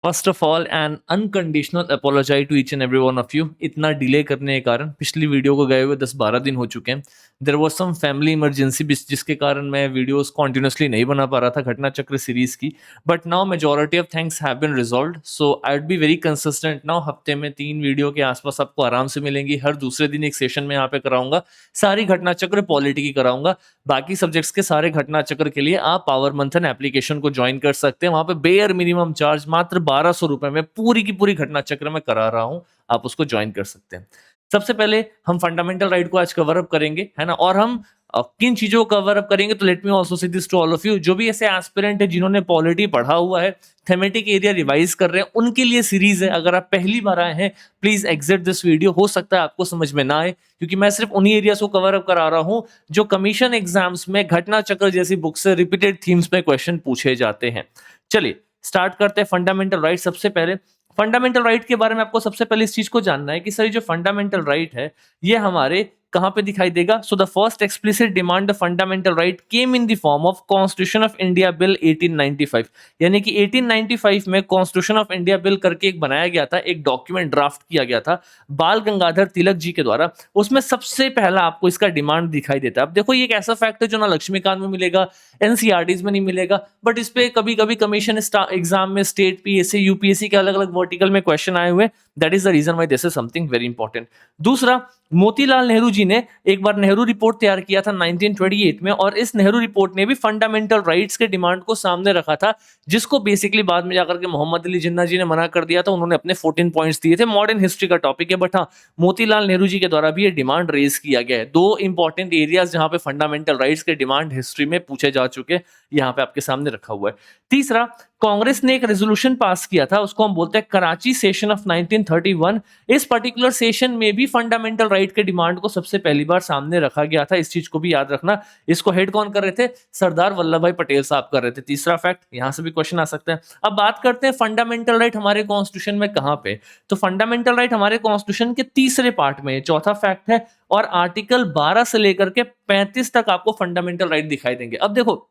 First of all an unconditional apology to each and every one of you. इतना delay करने के कारण पिछली वीडियो को गए हुए 10-12 दिन हो चुके हैं। There was some family emergency जिसके कारण मैं वीडियोस कॉन्टिन्यूसली नहीं बना पा रहा था घटना चक्र सीरीज की। But now majority of things have been resolved, so I would be very consistent now. हफ्ते में 3 वीडियो के आसपास आपको आराम से मिलेंगी। हर दूसरे दिन एक सेशन में यहाँ पे कराऊंगा। सारी घटना चक्र पॉलिटी की कराऊंगा। बाकी सब्जेक्ट्स के सारे घटना चक्र के लिए आप पावर मंथन एप्लीकेशन को ज्वाइन कर सकते हैं। वहां पे बेयर मिनिमम चार्ज मात्र 1200 रुपए में पूरी की पूरी घटना चक्र में करा रहा हूं। आप उसको ज्वाइन कर सकते हैं। सबसे पहले हम फंडामेंटल राइट को आज कवर अप करेंगे, है ना। और हम किन चीजों को कवर अप करेंगे, तो let me also say this to all of you. जो भी ऐसे एस्पिरेंट है जिन्होंने पॉलिटी पढ़ा हुआ है, थेमेटिक एरिया रिवाइज कर रहे हैं, उनके लिए सीरीज है। अगर आप पहली बार आए हैं, प्लीज एग्जिट दिस वीडियो। हो सकता है आपको समझ में ना आए, क्योंकि मैं सिर्फ उन्हीं एरियाज को कवर अप करा रहा हूं जो कमीशन एग्जाम्स में घटना चक्र जैसी बुक से रिपीटेड थीम्स में क्वेश्चन पूछे जाते हैं। चलिए स्टार्ट करते हैं फंडामेंटल राइट। सबसे पहले फंडामेंटल राइट के बारे में आपको सबसे पहले इस चीज को जानना है कि सर जो फंडामेंटल राइट है ये हमारे कहां पे दिखाई देगा। So the first explicit demand of fundamental right came in the form of constitution of India bill 1895। यानी कि 1895 में कॉन्स्टिट्यूशन ऑफ इंडिया बिल करके एक बनाया गया था, एक डॉक्यूमेंट ड्राफ्ट किया गया था बाल गंगाधर तिलक जी के द्वारा। उसमें सबसे पहला आपको इसका डिमांड दिखाई देता है। अब देखो ये एक ऐसा फैक्ट है जो ना लक्ष्मीकांत में मिलेगा, एनसीईआरटीज में नहीं मिलेगा, बट इस पे कभी कभी कमीशन एग्जाम में स्टेट पीएससी यूपीएससी के अलग अलग वर्टिकल में क्वेश्चन आए हुए। That is the reason why this is something very important. दूसरा, मोतीलाल नेहरू जी ने एक बार नेहरू रिपोर्ट तैयार किया था 1928 में, और इस नेहरू रिपोर्ट ने भी फंडामेंटल राइट्स के डिमांड को सामने रखा था, जिसको बेसिकली बाद में जाकर के मोहम्मद अली जिन्ना जी ने मना कर दिया था। उन्होंने अपने 14 पॉइंट्स दिए थे। मॉडर्न हिस्ट्री का टॉपिक है, बट हाँ, मोतीलाल नेहरू जी के द्वारा भी ये डिमांड रेज किया गया है। दो इंपॉर्टेंट एरियाज जहां पे फंडामेंटल राइट्स के डिमांड हिस्ट्री में पूछे जा चुके हैं, यहाँ पे आपके सामने रखा हुआ है। तीसरा, कांग्रेस ने एक रेजोल्यूशन पास किया था, उसको हम बोलते हैं कराची सेशन ऑफ 1931। इस पर्टिकुलर सेशन में भी फंडामेंटल राइट के डिमांड को सबसे पहली बार सामने रखा गया था। इस चीज को भी याद रखना। इसको हेड कौन कर रहे थे? सरदार वल्लभ भाई पटेल साहब कर रहे थे। तीसरा फैक्ट, यहां से भी क्वेश्चन आ सकता है। अब बात करते हैं फंडामेंटल राइट हमारे कॉन्स्टिट्यूशन में कहां पे। तो फंडामेंटल राइट हमारे कॉन्स्टिट्यूशन के तीसरे पार्ट में, चौथा फैक्ट है, और आर्टिकल 12 से लेकर के 35 तक आपको फंडामेंटल राइट दिखाई देंगे। अब देखो,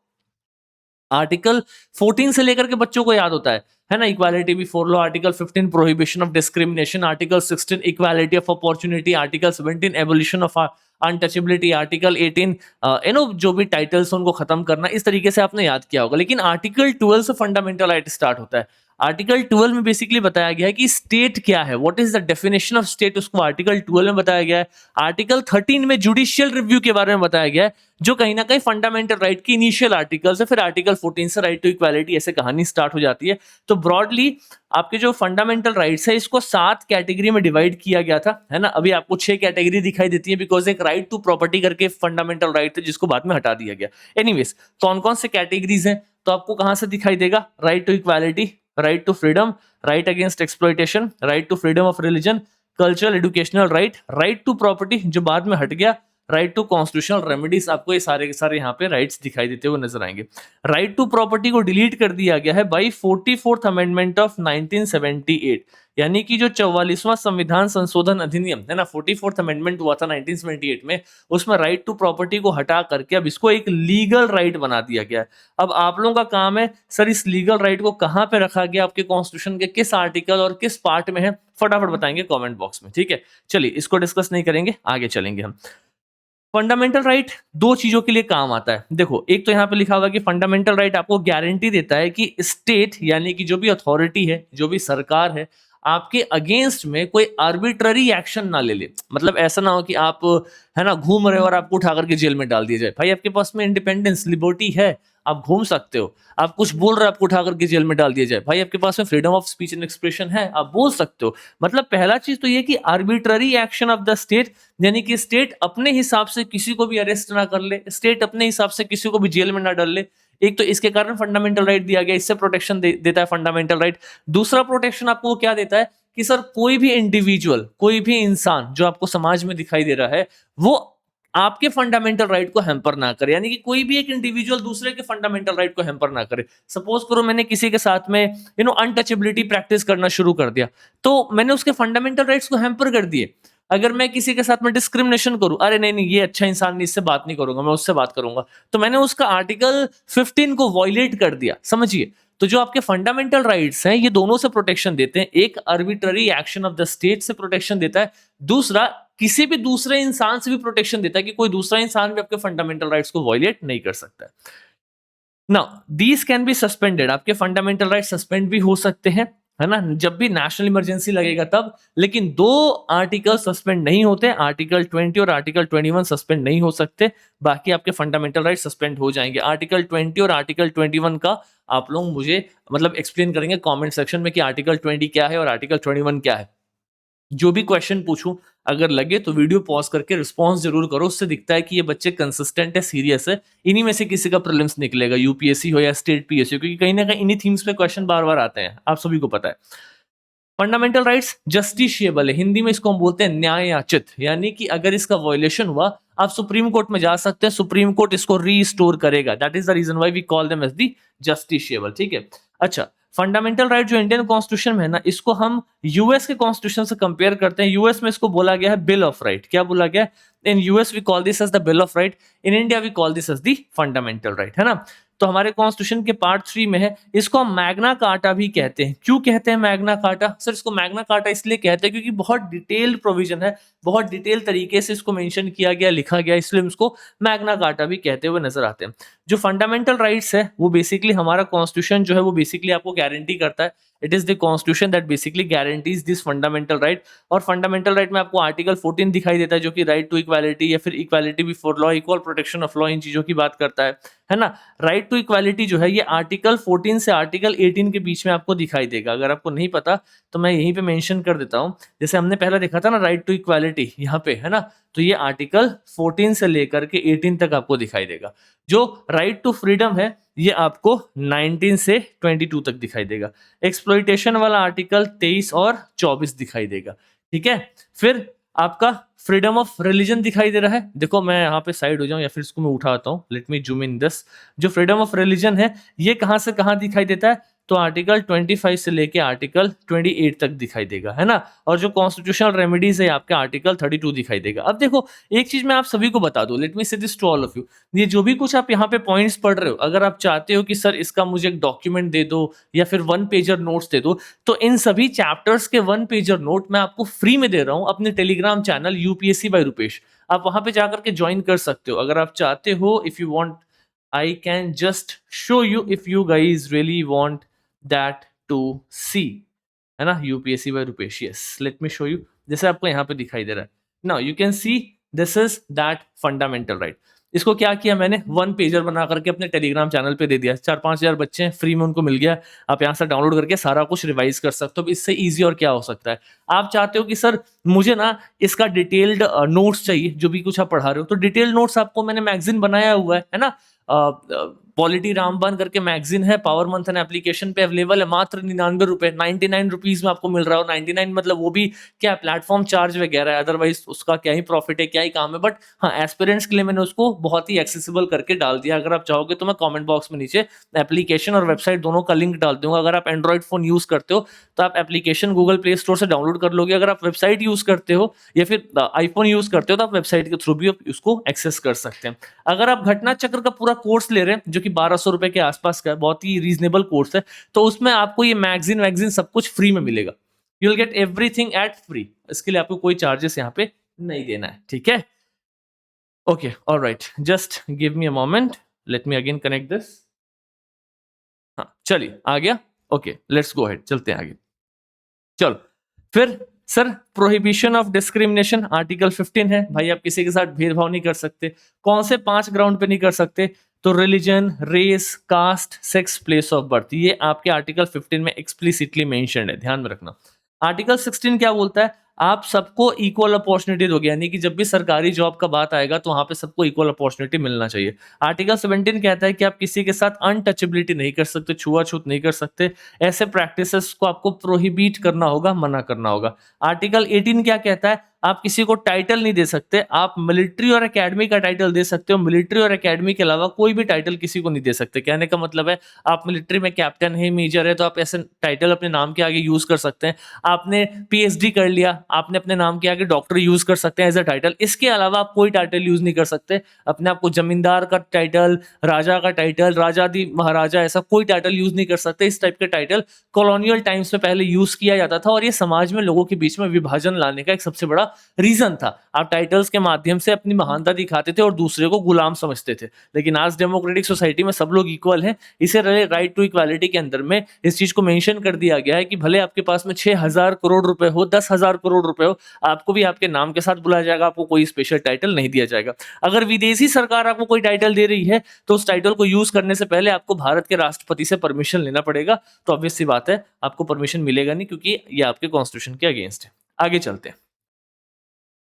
आर्टिकल 14 से लेकर के बच्चों को याद होता है ना, equality before law, article 15 prohibition of discrimination, article 16 equality of opportunity, article 17 abolition of untouchability, article 18 जो भी टाइटल्स उनको खत्म करना। इस तरीके से आपने याद किया होगा। लेकिन आर्टिकल 12 से फंडामेंटल राइट स्टार्ट होता है। आर्टिकल 12 में बेसिकली बताया गया है कि स्टेट क्या है, what is the definition of state, उसको आर्टिकल 12 में बताया गया है। आर्टिकल 13 में जुडिशियल रिव्यू के बारे में बताया गया है, जो कहीं ना कहीं फंडामेंटल राइट की इनिशियल आर्टिकल्स है। फिर आर्टिकल 14 से राइट टू इक्वालिटी ऐसे कहानी स्टार्ट हो जाती है। तो ब्रॉडली आपके जो फंडामेंटल राइट्स है, इसको 7 कैटेगरी में डिवाइड किया गया था, है ना। अभी आपको 6 कैटेगरी दिखाई देती है, बिकॉज एक राइट टू प्रॉपर्टी करके फंडामेंटल राइट थे, जिसको बाद में हटा दिया गया। एनीवेज, कौन कौन से कैटेगरीज हैं, तो आपको कहां से दिखाई देगा? Right to equality, right to freedom, right against exploitation, right to freedom of religion, cultural educational right, right to property जो बाद में हट गया, राइट टू कॉन्स्टिट्यूशनल रेमेडीज। आपको ये सारे के सारे यहाँ पे राइट्स दिखाई देते हुए नजर आएंगे। राइट टू प्रॉपर्टी को डिलीट कर दिया गया है बाई 44th अमेंडमेंट ऑफ 1978। यानी कि जो 44वां संविधान संशोधन अधिनियम है ना, 44th अमेंडमेंट हुआ था 1978 में, उसमें राइट टू प्रॉपर्टी को हटा करके अब इसको एक लीगल राइट बना दिया गया है। अब आप लोगों का काम है, सर इस लीगल राइट को कहां पे रखा गया, आपके कॉन्स्टिट्यूशन के किस आर्टिकल और किस पार्ट में है, फटाफट बताएंगे कमेंट बॉक्स में, ठीक है। चलिए इसको डिस्कस नहीं करेंगे, आगे चलेंगे हम। फंडामेंटल राइट दो चीजों के लिए काम आता है। देखो, एक तो यहाँ पे लिखा हुआ है कि फंडामेंटल राइट आपको गारंटी देता है कि स्टेट यानी कि जो भी अथॉरिटी है, जो भी सरकार है, आपके अगेंस्ट में कोई आर्बिट्ररी एक्शन ना ले ले। मतलब ऐसा ना हो कि आप, है ना, घूम रहे हो और आपको उठा करके जेल में डाल दिया जाए। भाई आपके पास में इंडिपेंडेंस लिबर्टी है, आप घूम सकते हो। आप कुछ बोल रहे हो, आपको उठा करके जेल में डाल दिया जाए। भाई आपके पास में freedom of speech and expression है, आप बोल सकते हो। मतलब पहला चीज तो ये कि arbitrary action of the state, यानी कि स्टेट अपने हिसाब से किसी को भी अरेस्ट ना कर ले, स्टेट अपने हिसाब से किसी को भी जेल में ना डाल ले। एक तो इसके कारण फंडामेंटल राइट दिया गया, इससे प्रोटेक्शन देता है फंडामेंटल राइट। दूसरा प्रोटेक्शन आपको क्या देता है कि सर कोई भी इंडिविजुअल, कोई भी इंसान जो आपको समाज में दिखाई दे रहा है, वो आपके फंडामेंटल राइट को हैम्पर ना करे। यानी कि कोई भी एक इंडिविजुअल दूसरे के फंडामेंटल राइट को हैम्पर ना करे। सपोज करो मैंने किसी के साथ में अनटचेबिलिटी प्रैक्टिस करना शुरू कर दिया, तो मैंने उसके फंडामेंटल राइट्स को हैम्पर कर दिए। अगर मैं किसी के साथ में डिस्क्रिमिनेशन करूं, अरे नहीं नहीं ये अच्छा इंसान नहीं, इससे बात नहीं करूंगा, मैं उससे बात करूंगा, तो मैंने उसका आर्टिकल 15 को वॉयलेट कर दिया, समझिए। तो जो आपके फंडामेंटल राइट्स हैं ये दोनों से प्रोटेक्शन देते हैं। एक arbitrary action of the state से प्रोटेक्शन देता है, दूसरा किसी भी दूसरे इंसान से भी प्रोटेक्शन देता है कि कोई दूसरा इंसान भी आपके फंडामेंटल राइट्स को वायलेट नहीं कर सकता है। Now these can be suspended, आपके फंडामेंटल राइट सस्पेंड भी हो सकते हैं, है ना, जब भी नेशनल इमरजेंसी लगेगा तब। लेकिन दो आर्टिकल सस्पेंड नहीं होते, आर्टिकल 20 और आर्टिकल 21 सस्पेंड नहीं हो सकते, बाकी आपके फंडामेंटल राइट सस्पेंड हो जाएंगे। आर्टिकल 20 और आर्टिकल 21 का आप लोग मुझे मतलब एक्सप्लेन करेंगे कमेंट सेक्शन में कि आर्टिकल 20 क्या है और आर्टिकल 21 क्या है। जो भी क्वेश्चन पूछूं, अगर लगे तो वीडियो पॉज करके रिस्पॉन्स जरूर करो, उससे दिखता है कि ये बच्चे कंसिस्टेंट है, सीरियस है। इन्हीं में से किसी का प्रीलिम्स निकलेगा, यूपीएससी हो या स्टेट पीएससी, क्योंकि कहीं ना कहीं इन्हीं थीम्स पे क्वेश्चन बार बार आते हैं, आप सभी को पता है। फंडामेंटल राइट्स जस्टिशिएबल है, हिंदी में इसको हम बोलते हैं न्यायाचित, यानी कि अगर इसका वायलेशन हुआ आप सुप्रीम कोर्ट में जा सकते हैं, सुप्रीम कोर्ट इसको रीस्टोर करेगा। That is the reason why we call them as the justiciable, ठीक है। अच्छा, फंडामेंटल राइट जो इंडियन कॉन्स्टिट्यूशन में है ना, इसको हम यूएस के कॉन्स्टिट्यूशन से कंपेयर करते हैं। यूएस में इसको बोला गया है बिल ऑफ राइट। क्या बोला गया? In US we call this as the bill of right, in India we call this as the fundamental right, है ना। तो हमारे कॉन्स्टिट्यूशन के पार्ट 3 में है, इसको हम मैग्ना कार्टा भी कहते हैं। क्यों कहते हैं मैग्ना कार्टा? सर इसको मैग्ना कार्टा इसलिए कहते हैं क्योंकि बहुत डिटेल्ड प्रोविजन है, बहुत डिटेल तरीके से इसको मेंशन किया गया, लिखा गया, इसलिए हम इसको मैग्ना कार्टा भी कहते हुए नजर आते हैं। जो फंडामेंटल राइट्स है वो बेसिकली हमारा कॉन्स्टिट्यूशन जो है वो बेसिकली आपको गारंटी करता है। It is the constitution that basically guarantees this fundamental right. और फंडामेंटल राइट में आपको आर्टिकल 14 दिखाई देता है, जो कि राइट टू इक्वालिटी या फिर equality before law, equal protection of law, इन चीजों की बात करता है ना। राइट टू इक्वालिटी जो है ये आर्टिकल 14 से आर्टिकल 18 के बीच में आपको दिखाई देगा। अगर आपको नहीं पता तो मैं यहीं पे मेंशन कर देता हूं। जैसे हमने पहले देखा था ना राइट टू इक्वालिटी, यहाँ पे है ना, तो ये आर्टिकल 14 से लेकर के 18 तक आपको दिखाई देगा। जो राइट टू फ्रीडम है ये आपको 19 से 22 तक दिखाई देगा। एक्सप्लॉइटेशन वाला आर्टिकल 23 और 24 दिखाई देगा, ठीक है। फिर आपका फ्रीडम ऑफ रिलीजन दिखाई दे रहा है। देखो मैं यहाँ पे साइड हो जाऊं या फिर इसको मैं उठाता हूँ, let me zoom in this. जो फ्रीडम ऑफ रिलीजन है ये कहाँ से कहाँ दिखाई देता है? तो आर्टिकल 25 से लेके आर्टिकल 28 तक दिखाई देगा, है ना। और जो कॉन्स्टिट्यूशनल रेमेडीज है आपके आर्टिकल 32 दिखाई देगा। अब देखो एक चीज मैं आप सभी को बता दूं, let me say this to all of you, ये जो भी कुछ आप यहाँ पे पॉइंट्स पढ़ रहे हो, अगर आप चाहते हो कि सर इसका मुझे एक डॉक्यूमेंट दे दो या फिर 1 पेजर नोट्स दे दो, तो इन सभी चैप्टर्स के 1 पेजर नोट मैं आपको फ्री में दे रहा हूँ अपने Telegram channel UPSC by Rupesh. आप वहां पे जाकर के ज्वाइन कर सकते हो अगर आप चाहते हो। If you want I can just show you if you guys really want that to see, है ना, UPSC by Rupesh. Yes, let me show you. जैसे आपको यहाँ पे दिखाई दे रहा है, now you can see this is that fundamental right. इसको क्या किया मैंने, 1 पेजर बना करके अपने टेलीग्राम चैनल पे दे दिया। 4-5 हजार बच्चे हैं, फ्री में उनको मिल गया। आप यहाँ से डाउनलोड करके सारा कुछ रिवाइज कर सकते हो। इससे इजी और क्या हो सकता है? आप चाहते हो कि सर मुझे ना इसका डिटेल्ड नोट्स चाहिए, जो भी कुछ आप पढ़ा रहे हो, तो डिटेल्ड नोट्स आपको मैंने मैगजीन बनाया हुआ है ना। पॉलिटी रामबान करके मैगजीन है, पावर मंथन एप्लीकेशन पे अवेलेबल है, मात्र 99 रुपए, 99 रुपीज में आपको मिल रहा हो। 99 मतलब वो भी क्या प्लेटफॉर्म चार्ज वगैरह है, अदरवाइज उसका क्या ही प्रॉफिट है, क्या ही काम है। बट हाँ, एस्पिरेंट्स के लिए मैंने उसको बहुत ही एक्सेसिबल करके डाल दिया। अगर आप चाहोगे तो मैं कमेंट बॉक्स में नीचे एप्लीकेशन और वेबसाइट दोनों का लिंक डाल दूंगा। अगर आप एंड्रॉइड फोन यूज करते हो तो आप एप्लीकेशन गूगल प्ले स्टोर से डाउनलोड कर लोगे। अगर आप वेबसाइट यूज करते हो या फिर आईफोन यूज करते हो तो आप वेबसाइट के थ्रू भी उसको एक्सेस कर सकते हैं। अगर आप घटना चक्र का पूरा कोर्स ले रहे हैं, जो कि 1200 रुपए के आसपास का है, बहुत ही रीजनेबल कोर्स है, तो उसमें आपको ये मैगजीन सब कुछ फ्री में मिलेगा। You will get everything at free. इसके लिए आपको कोई चार्जेस यहाँ पे नहीं देना है, ठीक है। Okay, alright, just give me a moment, let me again connect this. हाँ चलिए, आ गया। ओके, लेट्स गो अहेड, चलते हैं आगे। चलो फिर sir, prohibition of discrimination article 15 है। भाई आप किसी के साथ भेदभाव नहीं कर सकते। कौन से 5 ग्राउंड पे नहीं कर सकते? तो religion, race, caste, sex, place of birth, ये आपके आर्टिकल 15 में एक्सप्लिसिटली मेंशन्ड है, ध्यान में रखना। आर्टिकल 16 क्या बोलता है? आप सबको इक्वल अपॉर्चुनिटी दोगे, यानी कि जब भी सरकारी जॉब का बात आएगा तो वहां पे सबको इक्वल अपॉर्चुनिटी मिलना चाहिए। आर्टिकल 17 कहता है कि आप किसी के साथ अनटचेबिलिटी नहीं कर सकते, छुआछूत नहीं कर सकते, ऐसे प्रैक्टिसेस को आपको प्रोहिबिट करना होगा, मना करना होगा। आर्टिकल 18 क्या कहता है? आप किसी को टाइटल नहीं दे सकते। आप मिलिट्री और एकेडमी का टाइटल दे सकते हो, मिलिट्री और एकेडमी के अलावा कोई भी टाइटल किसी को नहीं दे सकते। कहने का मतलब है आप मिलिट्री में कैप्टन है, मेजर है, तो आप ऐसे टाइटल अपने नाम के आगे यूज कर सकते हैं। आपने पीएचडी कर लिया, आपने अपने नाम के आगे डॉक्टर यूज कर सकते हैं एज अ टाइटल। इसके अलावा आप कोई टाइटल यूज नहीं कर सकते। अपने आप को जमींदार का टाइटल, राजा का टाइटल, राजादी महाराजा, ऐसा कोई टाइटल यूज नहीं कर सकते। इस टाइप के टाइटल कॉलोनियल टाइम्स में पहले यूज किया जाता था और ये समाज में लोगों के बीच में विभाजन लाने का एक सबसे बड़ा रीजन था। आप टाइटल्स के माध्यम से अपनी महानता दिखाते थे और दूसरे को गुलाम समझते थे। लेकिन आज डेमोक्रेटिक सोसाइटी में सब लोग इक्वल हैं। इसे राइट टू इक्वालिटी के अंदर में इस चीज को मेंशन कर दिया गया है कि भले आपके पास में 6,000 करोड़ रुपए हो, 10,000 करोड़ रुपए हो, आपको भी आपके नाम के साथ बुलाया जाएगा, आपको कोई स्पेशल टाइटल नहीं दिया जाएगा। अगर विदेशी सरकार आपको कोई टाइटल दे रही है तो उस टाइटल को यूज करने से पहले आपको भारत के राष्ट्रपति से परमिशन लेना पड़ेगा। तो ऑब्वियस सी बात है आपको परमिशन मिलेगा नहीं, क्योंकि ये आपके कॉन्स्टिट्यूशन के अगेंस्ट है। आगे चलते हैं।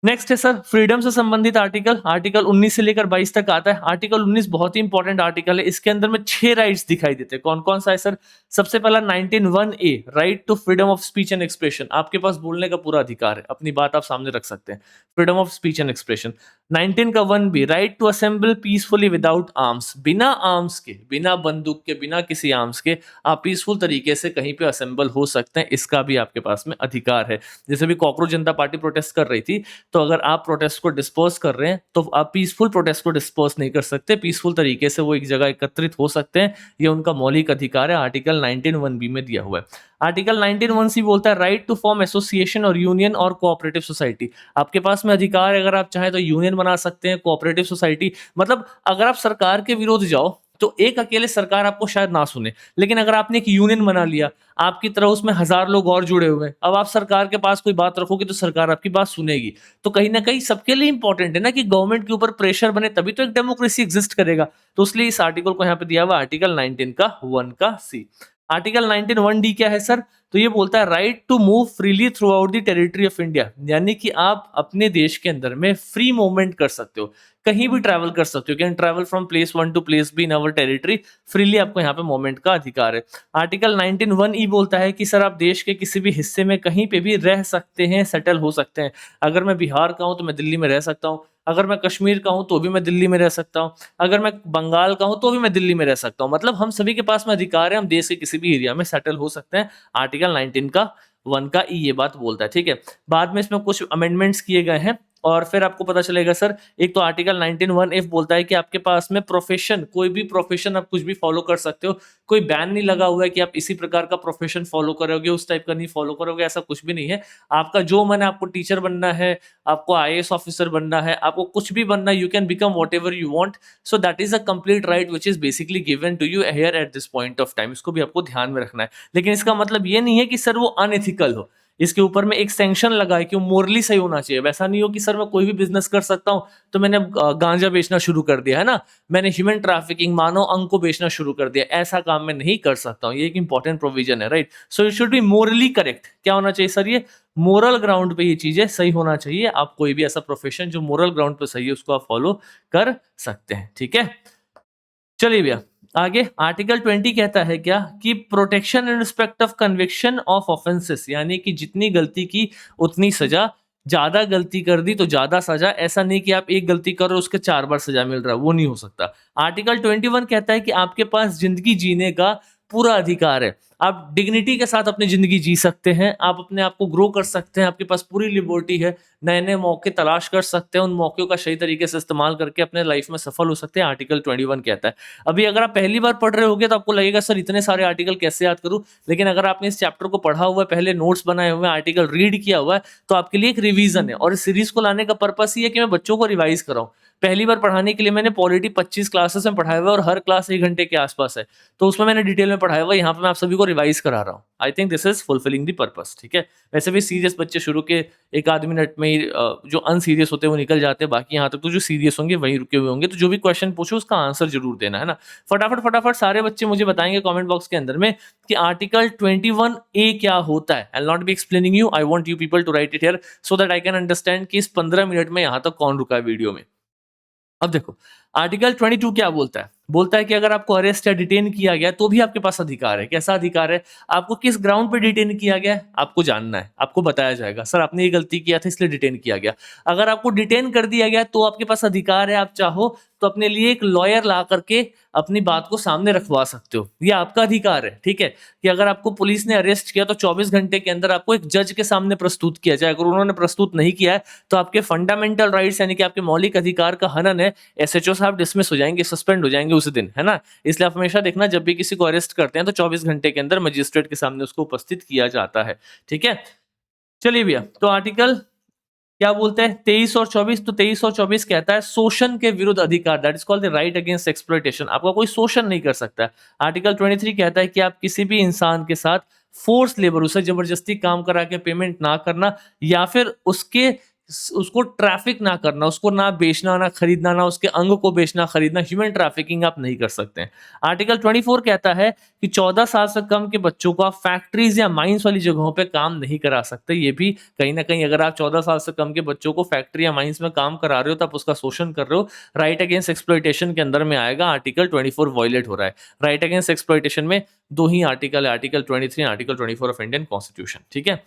नेक्स्ट है सर फ्रीडम से संबंधित आर्टिकल। आर्टिकल 19 से लेकर 22 तक आता है। आर्टिकल 19 बहुत ही इंपॉर्टेंट आर्टिकल है। इसके अंदर में 6 राइट्स दिखाई देते हैं। कौन कौन सा है सर? सबसे पहला 19(1)(a) right to freedom of speech and expression. आपके पास बोलने का पूरा अधिकार है, अपनी बात आप सामने रख सकते हैं, freedom of speech and expression. 19 का 1b right to assemble peacefully without arms. बिना आर्म्स के, बिना बंदूक के, बिना किसी आर्म्स के आप पीसफुल तरीके से कहीं पे असेंबल हो सकते हैं। इसका भी आपके पास में अधिकार है। जैसे भी कॉकरोच जनता पार्टी प्रोटेस्ट कर रही थी, तो अगर आप प्रोटेस्ट को डिस्पर्स कर रहे हैं तो आप पीसफुल प्रोटेस्ट को डिस्पर्स नहीं कर सकते। पीसफुल तरीके से वो एक जगह एकत्रित हो सकते हैं, ये उनका मौलिक अधिकार है, आर्टिकल 19(1)(b) में दिया हुआ है। आर्टिकल 19(1)(c) बोलता है राइट टू फॉर्म एसोसिएशन और यूनियन और कोऑपरेटिव सोसाइटी। आपके पास में अधिकार है, अगर आप चाहें तो यूनियन बना सकते हैं, कोऑपरेटिव सोसाइटी। मतलब अगर आप सरकार के विरोध जाओ तो एक अकेले सरकार आपको शायद ना सुने, लेकिन अगर आपने एक यूनियन बना लिया, आपकी तरह उसमें 1000 लोग और जुड़े हुए हैं, अब आप सरकार के पास कोई बात रखोगे तो सरकार आपकी बात सुनेगी। तो कहीं ना कहीं सबके लिए इंपॉर्टेंट है ना कि गवर्नमेंट के ऊपर प्रेशर बने, तभी तो एक डेमोक्रेसी एग्जिस्ट करेगा। तो इसलिए इस आर्टिकल को यहाँ पे दिया हुआ आर्टिकल 19 का 1 का सी। आर्टिकल 19(1)(d) क्या है सर? तो ये बोलता है right to move freely throughout the territory of India. यानी कि आप अपने देश के अंदर में फ्री मूवमेंट कर सकते हो, कहीं भी ट्रैवल कर सकते हो। Can travel from place 1 to place B in our territory. Freely आपको यहाँ पे मूवमेंट का अधिकार है। आर्टिकल 19(1)(e) बोलता है कि सर आप देश के किसी भी हिस्से में कहीं पे भी रह सकते हैं, सेटल हो सकते हैं। अगर मैं बिहार का हूँ तो मैं दिल्ली में रह सकता हूँ, अगर मैं कश्मीर का हूँ तो भी मैं दिल्ली में रह सकता हूँ, अगर मैं बंगाल का हूँ तो भी मैं दिल्ली में रह सकता हूँ। मतलब हम सभी के पास में अधिकार है, हम देश के किसी भी एरिया में सेटल हो सकते हैं। आर्टिकल 19 का 1 का ई ये बात बोलता है, ठीक है। बाद में इसमें कुछ अमेंडमेंट्स किए गए हैं और फिर आपको पता चलेगा सर। एक तो आर्टिकल 19(1)(f) बोलता है कि आपके पास में प्रोफेशन, कोई भी प्रोफेशन आप कुछ भी फॉलो कर सकते हो। कोई बैन नहीं लगा हुआ है कि आप इसी प्रकार का प्रोफेशन फॉलो करोगे, उस टाइप का नहीं फॉलो करोगे, ऐसा कुछ भी नहीं है। आपका जो मन है, आपको टीचर बनना है, आपको आईएएस ऑफिसर बनना है, आपको कुछ भी बनना है, you can become whatever you want. So that is a complete right which is basically given to you here at this point of time. इसको भी आपको ध्यान में रखना है। लेकिन इसका मतलब ये नहीं है कि सर वो अनएथिकल हो। इसके ऊपर में एक सैंक्शन लगा है कि वो मोरली सही होना चाहिए। वैसा नहीं हो कि सर मैं कोई भी बिजनेस कर सकता हूँ, तो मैंने गांजा बेचना शुरू कर दिया है ना, मैंने ह्यूमन ट्रैफिकिंग, मानव अंग को बेचना शुरू कर दिया, ऐसा काम मैं नहीं कर सकता हूँ। ये एक इंपॉर्टेंट प्रोविजन है, right. So it should be morally correct. क्या होना चाहिए सर? ये मोरल ग्राउंड पे ये चीजें सही होना चाहिए। आप कोई भी ऐसा प्रोफेशन जो मोरल ग्राउंड पे सही है उसको आप फॉलो कर सकते हैं, ठीक है। चलिए भैया आगे। आर्टिकल 20 कहता है क्या कि protection in respect of conviction of offences. यानी कि जितनी गलती की उतनी सजा, ज्यादा गलती कर दी तो ज्यादा सजा। ऐसा नहीं कि आप एक गलती करो उसके 4 बार सजा मिल रहा है, वो नहीं हो सकता। आर्टिकल 21 कहता है कि आपके पास जिंदगी जीने का पूरा अधिकार है। आप डिग्निटी के साथ अपनी जिंदगी जी सकते हैं, आप अपने आप को ग्रो कर सकते हैं, आपके पास पूरी लिबर्टी है, नए नए मौके तलाश कर सकते हैं, उन मौक़ों का सही तरीके से इस्तेमाल करके अपने लाइफ में सफल हो सकते हैं। आर्टिकल 21 कहता है। अभी अगर आप पहली बार पढ़ रहे होगे तो आपको लगेगा सर इतने सारे आर्टिकल कैसे याद करूं, लेकिन अगर आपने इस चैप्टर को पढ़ा हुआ है, पहले नोट्स बनाए हुए हैं, आर्टिकल रीड किया हुआ है, तो आपके लिए एक रिवीजन है। और इस सीरीज को लाने का पर्पस ही है कि मैं बच्चों को रिवाइज कराऊं। पहली बार पढ़ाने के लिए मैंने पॉलिटी 25 क्लासेस में पढ़ाया हुआ है और हर क्लास 1 घंटे के आसपास है, तो उसमें मैंने डिटेल में पढ़ाया हुआ है। यहाँ पे मैं आप सभी को रिवाइज करा रहा हूँ। I think this is fulfilling the purpose, ठीक है। वैसे भी सीरियस बच्चे शुरू के 1 आध मिनट में ही जो अनसीरियस होते हैं वो निकल जाते हैं, बाकी यहाँ तक तो जो सीरियस होंगे वहीं रुके हुए होंगे। तो जो भी क्वेश्चन पूछो उसका आंसर जरूर देना है ना। फटाफट फटाफट सारे बच्चे मुझे बताएंगे कमेंट बॉक्स के अंदर में कि आर्टिकल 21(a) क्या होता है। I will not be explaining you, I want you people to write it here so that I can understand कि इस 15 मिनट में यहाँ तक कौन रुका है वीडियो में। अब देखो आर्टिकल 22 क्या बोलता है। बोलता है कि अगर आपको अरेस्ट या डिटेन किया गया तो भी आपके पास अधिकार है। कैसा अधिकार है? आपको किस ग्राउंड पे डिटेन किया गया है, आपको जानना है, आपको बताया जाएगा, सर आपने ये गलती किया था इसलिए डिटेन किया गया। अगर आपको डिटेन कर दिया गया तो आपके पास अधिकार है, आप चाहो तो अपने लिए एक लॉयर ला करके अपनी बात को सामने रखवा सकते हो, ये आपका अधिकार है, ठीक है? कि अगर आपको पुलिस ने अरेस्ट किया तो 24 घंटे के अंदर आपको एक जज के सामने प्रस्तुत किया जाए। अगर उन्होंने प्रस्तुत नहीं किया है तो आपके फंडामेंटल राइट्स यानी कि आपके मौलिक अधिकार का हनन है, एसएचओ साहब डिसमिस हो जाएंगे, सस्पेंड हो जाएंगे उस दिन, है ना? इसलिए आप हमेशा देखना जब भी किसी को अरेस्ट करते हैं तो 24 घंटे के अंदर मजिस्ट्रेट के सामने उसको उपस्थित किया जाता है, ठीक है? चलिए भैया, तो आर्टिकल क्या बोलते हैं 23 और 24? तो 23 और 24 कहता है शोषण के विरुद्ध अधिकार, that is called the right against exploitation. आपका कोई शोषण नहीं कर सकता है। आर्टिकल 23 कहता है कि आप किसी भी इंसान के साथ फोर्स लेबर, उसे जबरदस्ती काम करा के पेमेंट ना करना, या फिर उसको ट्रैफिक ना करना, उसको ना बेचना ना खरीदना, ना उसके अंग को बेचना खरीदना, ह्यूमन ट्रैफिकिंग आप नहीं कर सकते हैं। आर्टिकल 24 कहता है कि 14 साल से कम के बच्चों को आप फैक्ट्रीज या माइंस वाली जगहों पे काम नहीं करा सकते। ये भी कहीं ना कहीं अगर आप 14 साल से कम के बच्चों को फैक्ट्री या माइंस में काम करा रहे हो तो आप उसका शोषण कर रहे हो। राइट अगेंस्ट एक्सप्लॉयटेशन के अंदर में आएगा, आर्टिकल 24 वॉयलेट हो रहा है। राइट अगेंस्ट एक्सप्लॉयटेशन में दो ही आर्टिकल है, article 23 article 24 of Indian constitution, ठीक है?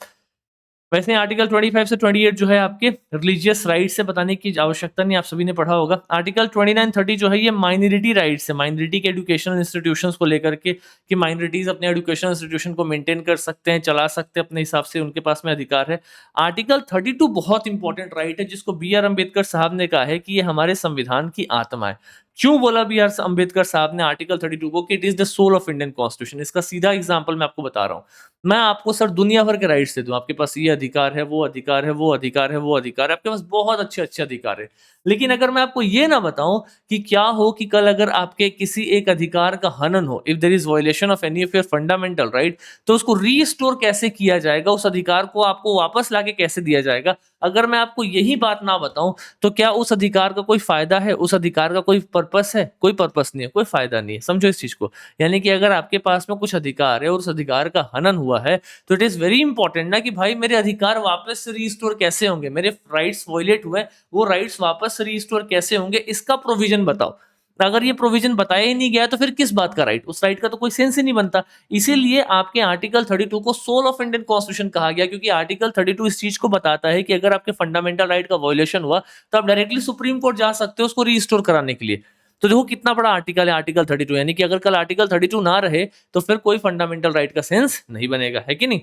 वैसे आर्टिकल 25 से 28 जो है आपके रिलीजियस राइट्स से बताने की आवश्यकता नहीं, आप सभी ने पढ़ा होगा। आर्टिकल 29 30 जो है ये माइनॉरिटी राइट्स है, माइनॉरिटी के एजुकेशनल इंस्टीट्यूशंस को लेकर के कि माइनॉरिटीज अपने एजुकेशनल इंस्टीट्यूशन को मेंटेन कर सकते हैं, चला सकते हैं अपने हिसाब से, उनके पास में अधिकार है। आर्टिकल 32 बहुत इंपॉर्टेंट राइट है जिसको बी आर अम्बेडकर साहब ने कहा है कि ये हमारे संविधान की आत्मा है। क्यों बोला बी आर अम्बेडकर साहब ने आर्टिकल 32 को कि it is the soul of Indian constitution? इसका सीधा एग्जांपल मैं आपको बता रहा हूँ। मैं आपको सर दुनिया भर के राइट्स दे दूं, आपके पास ये अधिकार है, वो अधिकार है, वो अधिकार है, वो अधिकार है, आपके पास बहुत अच्छे अच्छे अधिकार है। लेकिन अगर मैं आपको ये ना बताऊं कि क्या हो कि कल अगर आपके किसी एक अधिकार का हनन हो, if there is violation of any of your fundamental right, तो उसको रीस्टोर कैसे किया जाएगा, उस अधिकार को आपको वापस लाके कैसे दिया जाएगा, अगर मैं आपको यही बात ना बताऊं तो क्या उस अधिकार का कोई फायदा है, उस अधिकार का कोई पर्पस है? कोई पर्पस नहीं है, कोई फायदा नहीं है। समझो इस चीज को। यानी कि अगर आपके पास में कुछ अधिकार है और उस अधिकार का हनन हुआ है तो इट इज वेरी इंपॉर्टेंट ना कि भाई मेरे अधिकार वापस से रीस्टोर कैसे होंगे, मेरे राइट्स वायलेट हुए, वो राइट्स वापस से रीस्टोर कैसे होंगे, इसका प्रोविजन बताओ। अगर ये प्रोविजन बताया ही नहीं गया तो फिर किस बात का राइट? उस राइट का तो कोई सेंस ही नहीं बनता। इसीलिए आपके आर्टिकल 32 को सोल ऑफ इंडियन कॉन्स्टिट्यूशन कहा गया, क्योंकि आर्टिकल 32 इस चीज को बताता है कि अगर आपके फंडामेंटल राइट का वायलेशन हुआ तो आप डायरेक्टली सुप्रीम कोर्ट जा सकते हो उसको रीस्टोर कराने के लिए। तो देखो कितना बड़ा आर्टिकल है आर्टिकल 32, यानी कि अगर कल आर्टिकल 32 ना रहे तो फिर कोई फंडामेंटल राइट का सेंस नहीं बनेगा, है कि नहीं?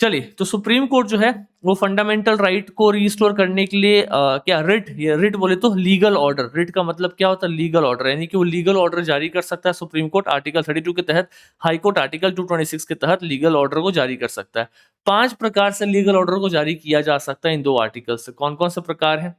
चलिए, तो सुप्रीम कोर्ट जो है वो फंडामेंटल राइट को रिस्टोर करने के लिए क्या रिट, ये रिट बोले तो लीगल ऑर्डर, रिट का मतलब क्या होता है? लीगल ऑर्डर, यानी कि वो लीगल ऑर्डर जारी कर सकता है सुप्रीम कोर्ट आर्टिकल 32 के तहत। हाई कोर्ट आर्टिकल 226 के तहत लीगल ऑर्डर को जारी कर सकता है। 5 प्रकार से लीगल ऑर्डर को जारी किया जा सकता है इन दो आर्टिकल से। कौन कौन से प्रकार है?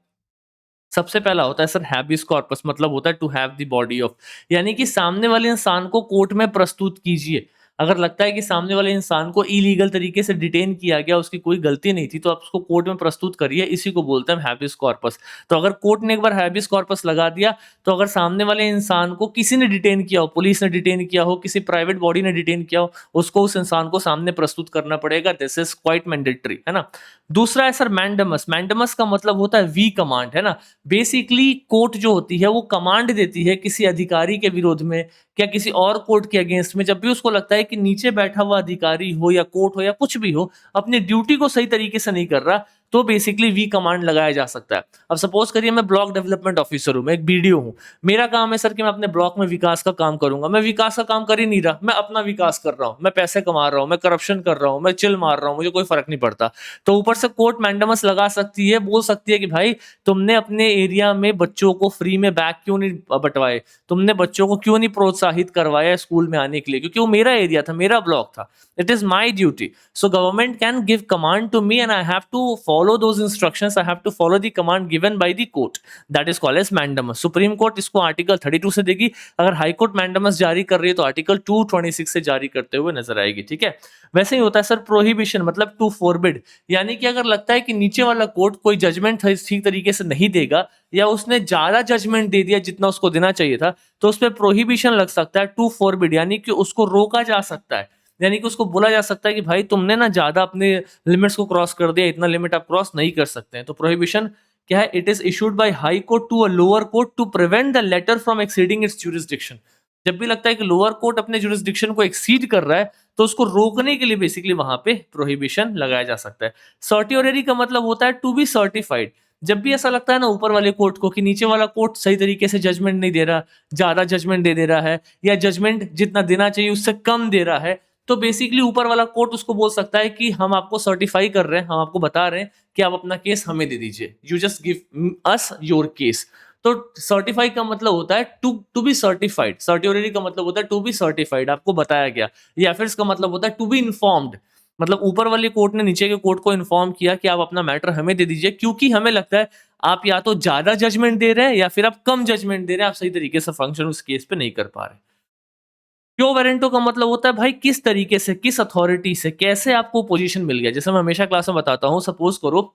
सबसे पहला होता है सर हैबिस कॉर्पस, मतलब होता है to have the body of, यानी कि सामने वाले इंसान को कोर्ट में प्रस्तुत कीजिए। अगर लगता है कि सामने वाले इंसान को इलीगल तरीके से डिटेन किया गया, उसकी कोई गलती नहीं थी, तो आप उसको कोर्ट में प्रस्तुत करिए, इसी को बोलते हैं हैबिस कॉर्पस। तो अगर कोर्ट ने एक बार हैबिस कॉर्पस लगा दिया तो अगर सामने वाले इंसान को किसी ने डिटेन किया हो, पुलिस ने डिटेन किया हो, किसी प्राइवेट बॉडी ने डिटेन किया हो, उसको उस इंसान को सामने प्रस्तुत करना पड़ेगा। दिस इज क्वाइट मैंडेटरी, है ना? दूसरा है सर मैंडेमस। मैंडेमस का मतलब होता है वी कमांड, है ना? बेसिकली कोर्ट जो होती है वो कमांड देती है किसी अधिकारी के विरोध में या किसी और कोर्ट के अगेंस्ट में, जब भी उसको लगता है कि नीचे बैठा हुआ अधिकारी हो या कोर्ट हो या कुछ भी हो अपनी ड्यूटी को सही तरीके से नहीं कर रहा, तो बेसिकली वी कमांड लगाया जा सकता है। अब सपोज करिए मैं ब्लॉक डेवलपमेंट ऑफिसर हूं, मैं एक बीडीओ हूं, मेरा काम है सर कि मैं अपने ब्लॉक में विकास का काम करूंगा। मैं विकास का काम कर ही नहीं रहा, मैं अपना विकास कर रहा हूं, मैं पैसे कमा रहा हूं, मैं करप्शन कर रहा हूं, मैं चिल मार रहा हूं, मुझे कोई फर्क नहीं पड़ता। तो ऊपर से कोर्ट मैंडेमस लगा सकती है, बोल सकती है कि भाई तुमने अपने एरिया में बच्चों को फ्री में बैग क्यों नहीं बंटवाए, तुमने बच्चों को क्यों नहीं प्रोत्साहित करवाया स्कूल में आने के लिए, क्योंकि वो मेरा एरिया था, मेरा ब्लॉक था। It is my duty. So government can give command to me and I have to follow those instructions, I have to follow the command given by the court, that is called as mandamus. Supreme court इसको article 32 से देगी, अगर high court mandamus जारी कर रही है तो article 226 से जारी करते हुए नजर आएगी, ठीक है? वैसे ही होता है सर प्रोहिबिशन, मतलब टू फोरबिड, यानी कि अगर लगता है कि नीचे वाला कोर्ट कोई जजमेंट ठीक तरीके से नहीं देगा या उसने ज्यादा जजमेंट दे दिया जितना उसको देना चाहिए था, तो उस पर प्रोहिबिशन लग सकता है, टू फोरबिड, यानी कि उसको रोका जा सकता है। यानी कि उसको बोला जा सकता है कि भाई तुमने ना ज्यादा अपने लिमिट्स को क्रॉस कर दिया, इतना लिमिट आप क्रॉस नहीं कर सकते हैं। तो प्रोहिबिशन क्या है, it is issued by high court to a lower court to prevent the latter from exceeding its jurisdiction. जब भी लगता है कि लोअर कोर्ट अपने ज्यूरिसडिक्शन को एक्सीड कर रहा है तो उसको रोकने के लिए बेसिकली वहां पे प्रोहिबिशन लगाया जा सकता है। सर्टियोररी का मतलब होता है टू बी सर्टिफाइड। जब भी ऐसा लगता है ना ऊपर वाले कोर्ट को कि नीचे वाला कोर्ट सही तरीके से जजमेंट नहीं दे रहा, ज्यादा जजमेंट दे रहा है, या जजमेंट जितना देना चाहिए उससे कम दे रहा है, तो बेसिकली ऊपर वाला कोर्ट उसको बोल सकता है कि हम आपको सर्टिफाई कर रहे हैं, हम आपको बता रहे हैं कि आप अपना केस हमें दे दीजिए, you just give us your case. तो सर्टिफाई का मतलब होता है टू बी सर्टिफाइड, सर्टियोररी का मतलब होता है टू बी सर्टिफाइड, आपको बताया गया, या फिर इसका मतलब होता है टू बी इन्फॉर्म्ड, मतलब ऊपर वाले कोर्ट ने नीचे के कोर्ट को इन्फॉर्म किया कि आप अपना मैटर हमें दे दीजिए, क्योंकि हमें लगता है आप या तो ज्यादा जजमेंट दे रहे हैं या फिर आप कम जजमेंट दे रहे हैं, आप सही तरीके से फंक्शन उस केस पे नहीं कर पा रहे। क्यो वारंटो का मतलब होता है भाई किस तरीके से, किस अथॉरिटी से, कैसे आपको पोजीशन मिल गया। जैसे मैं हमेशा क्लास में बताता हूँ, सपोज करो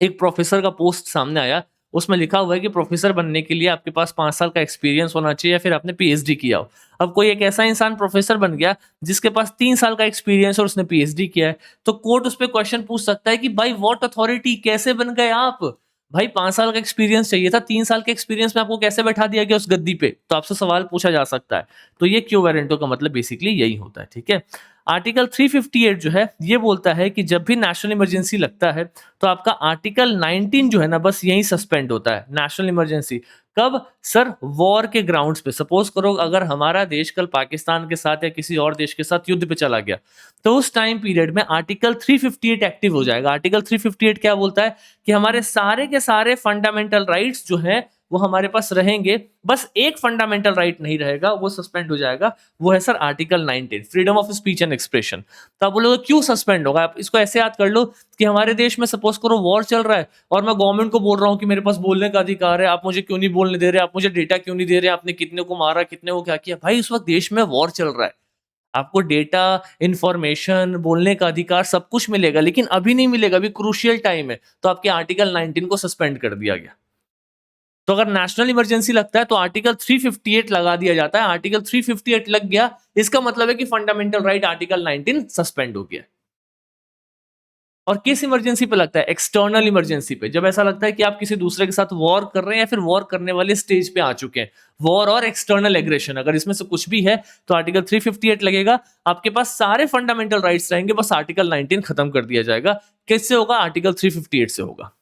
एक प्रोफेसर का पोस्ट सामने आया, उसमें लिखा हुआ है कि प्रोफेसर बनने के लिए आपके पास 5 साल का एक्सपीरियंस होना चाहिए या फिर आपने पीएचडी किया हो। अब कोई एक ऐसा इंसान प्रोफेसर बन गया जिसके पास 3 साल का एक्सपीरियंस और उसने पीएचडी किया है, तो कोर्ट उस पे क्वेश्चन पूछ सकता है कि भाई व्हाट अथॉरिटी, कैसे बन गए आप? भाई 5 साल का एक्सपीरियंस चाहिए था, 3 साल के एक्सपीरियंस में आपको कैसे बैठा दिया गया उस गद्दी पे? तो आपसे सवाल पूछा जा सकता है। तो ये क्यो वारंटो का मतलब बेसिकली यही होता है, ठीक है? आर्टिकल 358 जो है ये बोलता है कि जब भी नेशनल इमरजेंसी लगता है तो आपका आर्टिकल 19 जो है ना बस यही सस्पेंड होता है, नेशनल इमरजेंसी। कब? सर वॉर के ग्राउंड्स पे। सपोज करो अगर हमारा देश कल पाकिस्तान के साथ या किसी और देश के साथ युद्ध पे चला गया, तो उस टाइम पीरियड में आर्टिकल 358 एक्टिव हो जाएगा। आर्टिकल 358 क्या बोलता है कि हमारे सारे के सारे फंडामेंटल राइट्स जो हैं वो हमारे पास रहेंगे, बस एक फंडामेंटल राइट नहीं रहेगा, वो सस्पेंड हो जाएगा। वो है sir article 19, freedom of speech and expression. तो आप बोलोगे क्यों सस्पेंड होगा? आप इसको ऐसे याद कर लो कि हमारे देश में सपोज करो वॉर चल रहा है और मैं गवर्नमेंट को बोल रहा हूँ कि मेरे पास बोलने का अधिकार है, आप मुझे क्यों नहीं बोलने दे रहे, आप मुझे डेटा क्यों नहीं दे रहे, आपने कितने को मारा, कितने को क्या किया। भाई उस वक्त देश में वॉर चल रहा है, आपको डेटा, इंफॉर्मेशन, बोलने का अधिकार सब कुछ मिलेगा, लेकिन अभी नहीं मिलेगा, अभी क्रूशियल टाइम है, तो आपके आर्टिकल 19 को सस्पेंड कर दिया गया। तो अगर नेशनल इमरजेंसी लगता है तो आर्टिकल 358 लगा दिया जाता है। आर्टिकल 358 लग गया, इसका मतलब है कि फंडामेंटल राइट आर्टिकल 19 सस्पेंड हो गया। और किस इमरजेंसी पे लगता है? एक्सटर्नल इमरजेंसी पे। जब ऐसा लगता है कि आप किसी दूसरे के साथ वॉर कर रहे हैं या फिर वॉर करने वाले स्टेज पे आ चुके हैं, वॉर और एक्सटर्नल एग्रेशन, अगर इसमें से कुछ भी है तो आर्टिकल 358 लगेगा। आपके पास सारे फंडामेंटल राइट्स रहेंगे, बस आर्टिकल 19 खत्म कर दिया जाएगा। किससे होगा? आर्टिकल 358 से होगा।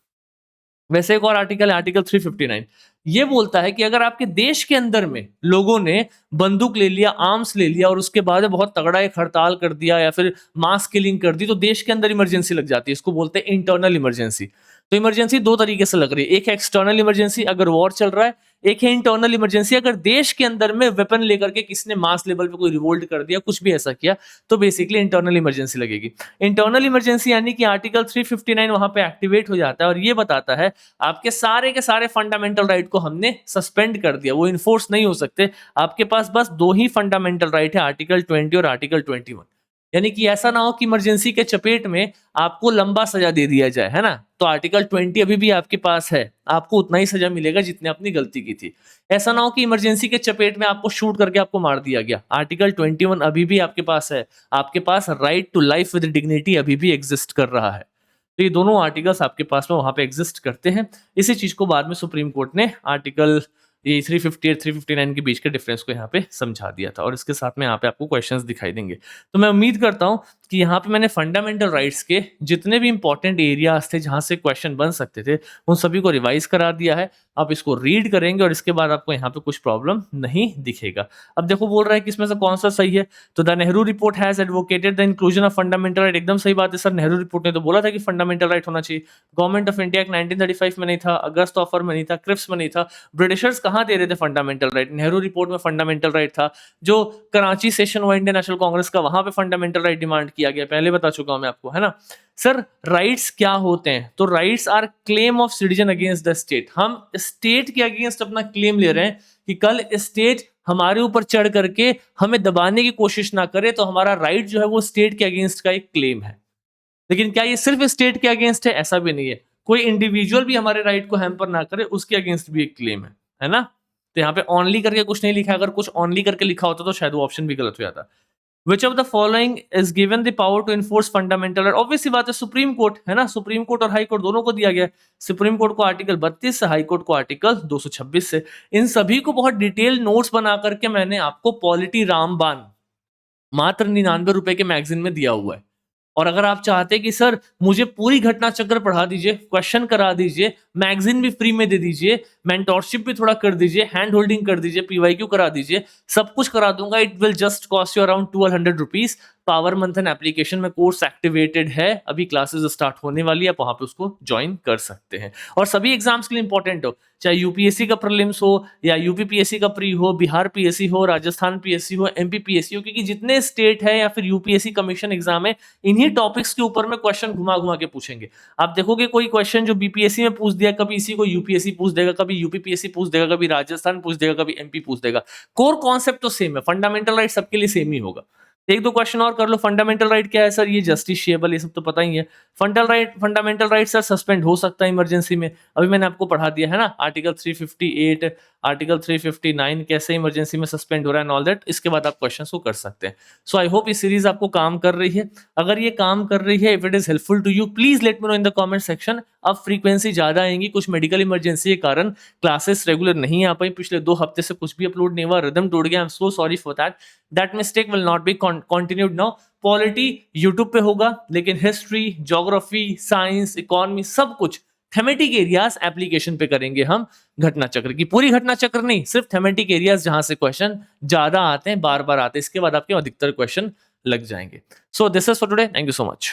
वैसे एक और आर्टिकल है आर्टिकल 359, ये बोलता है कि अगर आपके देश के अंदर में लोगों ने बंदूक ले लिया, आर्म्स ले लिया और उसके बाद में बहुत तगड़ा एक हड़ताल कर दिया या फिर मास किलिंग कर दी, तो देश के अंदर इमरजेंसी लग जाती है। इसको बोलते हैं इंटरनल इमरजेंसी। तो इमरजेंसी दो तरीके से लग रही है, एक है एक्सटर्नल इमरजेंसी अगर वॉर चल रहा है, एक है इंटरनल इमरजेंसी अगर देश के अंदर में वेपन लेकर के किसी ने मास लेवल पे कोई रिवोल्ट कर दिया, कुछ भी ऐसा किया, तो बेसिकली इंटरनल इमरजेंसी लगेगी। इंटरनल इमरजेंसी यानी कि आर्टिकल 359 वहां पे एक्टिवेट हो जाता है और ये बताता है आपके सारे के सारे फंडामेंटल राइट को हमने सस्पेंड कर दिया, वो इन्फोर्स नहीं हो सकते। आपके पास बस दो ही फंडामेंटल राइट है, आर्टिकल 20 और आर्टिकल 21। यानी कि ऐसा ना हो कि इमरजेंसी के चपेट में आपको लंबा सजा दे दिया जाए, है ना? तो आर्टिकल 20 अभी भी आपके पास है, आपको उतना ही सजा मिलेगा जितने आपने गलती की थी। ऐसा ना हो कि इमरजेंसी के चपेट में आपको शूट करके आपको मार दिया गया, आर्टिकल 21 अभी भी आपके पास है। आपके पास right to life with dignity अभी भी एग्जिस्ट कर रहा है। तो ये दोनों आर्टिकल्स आपके पास में वहां पे एग्जिस्ट करते हैं। इसी चीज को बाद में सुप्रीम कोर्ट ने आर्टिकल ये 350 और 359 के बीच के डिफरेंस को यहाँ पे समझा दिया था और इसके साथ में यहाँ पे आपको क्वेश्चंस दिखाई देंगे। तो मैं उम्मीद करता हूँ कि यहाँ पे मैंने फंडामेंटल राइट्स के जितने भी इंपॉर्टेंट एरियाज थे जहाँ से क्वेश्चन बन सकते थे उन सभी को रिवाइज करा दिया है। आप इसको रीड करेंगे और इसके बाद आपको यहाँ पे कुछ प्रॉब्लम नहीं दिखेगा। अब देखो बोल रहा है कि इसमें से कौन सा सही है, तो the Nehru report has advocated the inclusion of fundamental right. एकदम सही बात है सर, नेहरू रिपोर्ट ने तो बोला था कि फंडामेंटल राइट होना चाहिए। गवर्नमेंट ऑफ इंडिया एक्ट 1935 में नहीं था, अगस्त ऑफर में नहीं था, क्रिप्स में नहीं था। ब्रिटिशर्स कहाँ दे रहे थे फंडामेंटल राइट? नेहरू रिपोर्ट में फंडामेंटल राइट था। जो कराची सेशन हुआ इंडियन नेशनल कांग्रेस का, वहां पे फंडामेंटल राइट डिमांड किया गया, पहले बता चुका हूं मैं आपको, है ना? सर राइट्स क्या होते हैं? तो rights are claim of citizen against the state. हम स्टेट के अगेंस्ट अपना क्लेम ले रहे हैं कि कल स्टेट हमारे ऊपर चढ़ करके हमें दबाने की कोशिश ना करे, तो हमारा राइट जो है वो स्टेट के अगेंस्ट का एक क्लेम है। लेकिन क्या ये सिर्फ स्टेट के अगेंस्ट है? ऐसा भी नहीं है, कोई इंडिविजुअल भी हमारे राइट को हैम्पर ना करे उसके अगेंस्ट भी एक क्लेम है ना? तो यहाँ पे ऑनली करके कुछ नहीं लिखा, अगर कुछ ऑनली करके लिखा होता तो शायद वो ऑप्शन भी गलत हो जाता। Which of the following is given the power to enforce fundamental right? Obvious सी बात है, सुप्रीम कोर्ट है ना, सुप्रीम कोर्ट और हाई कोर्ट दोनों को दिया गया है। सुप्रीम कोर्ट को आर्टिकल 32 से, हाई कोर्ट को आर्टिकल 226 से। इन सभी को बहुत डिटेल नोट्स बना करके मैंने आपको पॉलिटी रामबान मात्र 99 रुपए के मैगजीन में दिया हुआ है। और अगर आप चाहते हैं कि सर मुझे पूरी घटना चक्र पढ़ा दीजिए, क्वेश्चन करा दीजिए, मैगजीन भी फ्री में दे दीजिए, मेंटोरशिप भी थोड़ा कर दीजिए, हैंड होल्डिंग कर दीजिए, पीवाईक्यू करा दीजिए, सब कुछ करा दूंगा, it will just cost you around 1200 rupees. Power मंथन एप्लीकेशन में कोर्स एक्टिवेटेड है, अभी क्लासेस स्टार्ट होने वाली है, आप वहां पे उसको ज्वाइन कर सकते हैं। और सभी एग्जाम्स के लिए इंपॉर्टेंट हो, चाहे यूपीएससी का प्रीलिम्स हो या यूपीपीएससी का प्री हो, बिहार पीएससी हो, राजस्थान पीएससी हो, एमपी पीएससी हो, क्योंकि जितने स्टेट है या फिर यूपीएससी कमीशन एग्जाम है, इन्हीं टॉपिक्स के ऊपर में क्वेश्चन घुमा घुमा के पूछेंगे। आप देखोगे कोई क्वेश्चन जो बीपीएससी में पूछ दिया, कभी इसी को यूपीएससी पूछ देगा, कभी यूपीपीएससी पूछ देगा, कभी राजस्थान पूछ देगा, कभी एमपी पूछ देगा। कोर कॉन्सेप्ट तो सेम है, फंडामेंटल राइट सबके लिए सेम ही होगा। एक दो क्वेश्चन और कर लो। फंडामेंटल राइट क्या है सर? ये जस्टिशिएबल, ये सब तो पता ही है। फंडामेंटल राइट सर सस्पेंड हो सकता है इमरजेंसी में, अभी मैंने आपको पढ़ा दिया है ना, आर्टिकल 358, आर्टिकल 359 कैसे इमरजेंसी में सस्पेंड हो रहा है एंड ऑल दैट। इसके बाद आप क्वेश्चंस को कर सकते हैं। सो आई होप इस सीरीज आपको काम कर रही है। अगर ये काम कर रही है, if it is helpful to you, please let me know in the comment section. अब फ्रीक्वेंसी ज्यादा आएंगी, कुछ मेडिकल इमरजेंसी के कारण क्लासेस रेगुलर नहीं आ पाई, पिछले 2 हफ्ते से कुछ भी अपलोड नहीं हुआ, रिदम टूट गया, I am so sorry for that. That mistake will not be continued now. Polity YouTube पे होगा, लेकिन हिस्ट्री, ज्योग्राफी, साइंस, इकोनॉमी, सब कुछ थेमेटिक एरियाज एप्लीकेशन पे करेंगे हम। घटना चक्र की पूरी घटना चक्र नहीं, सिर्फ थेमेटिक एरियाज जहां से क्वेश्चन ज्यादा आते हैं, बार बार आते हैं, इसके बाद आपके अधिकतर क्वेश्चन लग जाएंगे। So this is for today, thank you so much.